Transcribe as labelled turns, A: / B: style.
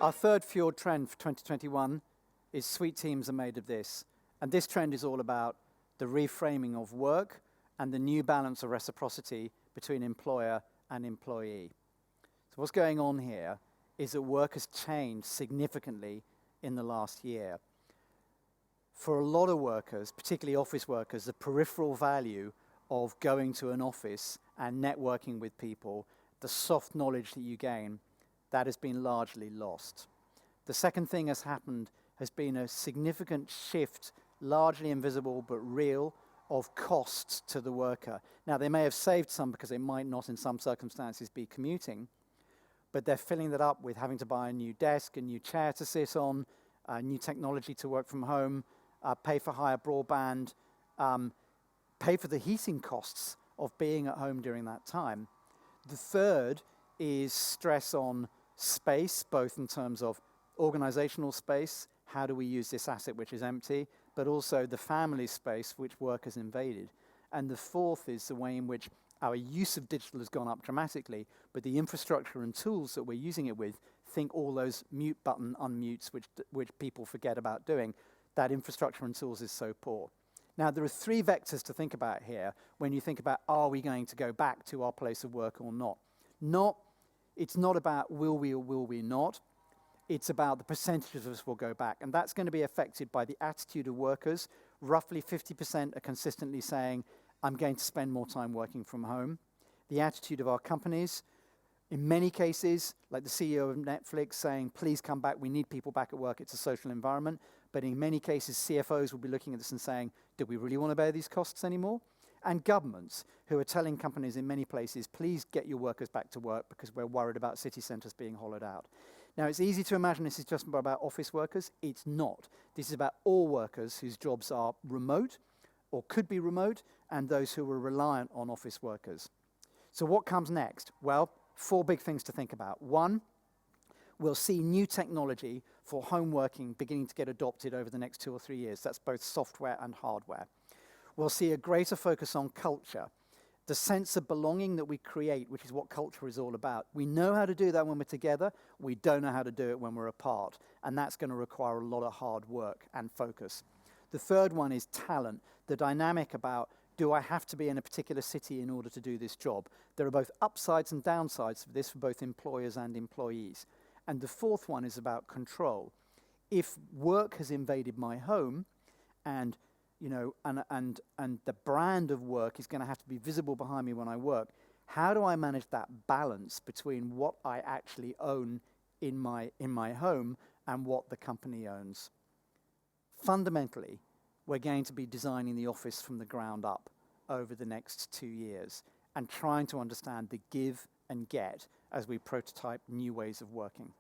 A: Our third Fjord trend for 2021 is sweet teams are made of this. And this trend is all about the reframing of work and the new balance of reciprocity between employer and employee. So what's going on here is that work has changed significantly in the last year. For a lot of workers, particularly office workers, the peripheral value of going to an office and networking with people, the soft knowledge that you gain, that has been largely lost. The second thing has happened has been a significant shift, largely invisible but real, of costs to the worker. Now, they may have saved some because they might not in some circumstances be commuting, but they're filling that up with having to buy a new desk, a new chair to sit on, new technology to work from home, pay for higher broadband, pay for the heating costs of being at home during that time. The third is stress on space, both in terms of organizational space, how do we use this asset which is empty, but also the family space which work has invaded. And the fourth is the way in which our use of digital has gone up dramatically, but the infrastructure and tools that we're using it with, think all those mute button unmutes which people forget about doing, that infrastructure and tools is so poor. Now, there are three vectors to think about here when you think about, are we going to go back to our place of work or not? It's not about will we or will we not. It's about the percentage of us will go back. And that's going to be affected by the attitude of workers. Roughly 50% are consistently saying, I'm going to spend more time working from home. The attitude of our companies, in many cases, like the CEO of Netflix saying, please come back, we need people back at work, it's a social environment. But in many cases, CFOs will be looking at this and saying, do we really want to bear these costs anymore? And governments who are telling companies in many places, please get your workers back to work because we're worried about city centres being hollowed out. Now, it's easy to imagine this is just about office workers. It's not. This is about all workers whose jobs are remote or could be remote, and those who are reliant on office workers. So what comes next? Well, four big things to think about. One, we'll see new technology for home working beginning to get adopted over the next 2 or 3 years. That's both software and hardware. We'll see a greater focus on culture, the sense of belonging that we create, which is what culture is all about. We know how to do that when we're together. We don't know how to do it when we're apart. And that's going to require a lot of hard work and focus. The third one is talent, the dynamic about, do I have to be in a particular city in order to do this job? There are both upsides and downsides for this for both employers and employees. And the fourth one is about control. If work has invaded my home and the brand of work is going to have to be visible behind me when I work, how do I manage that balance between what I actually own in my home and what the company owns? Fundamentally, we're going to be designing the office from the ground up over the next 2 years and trying to understand the give and get as we prototype new ways of working.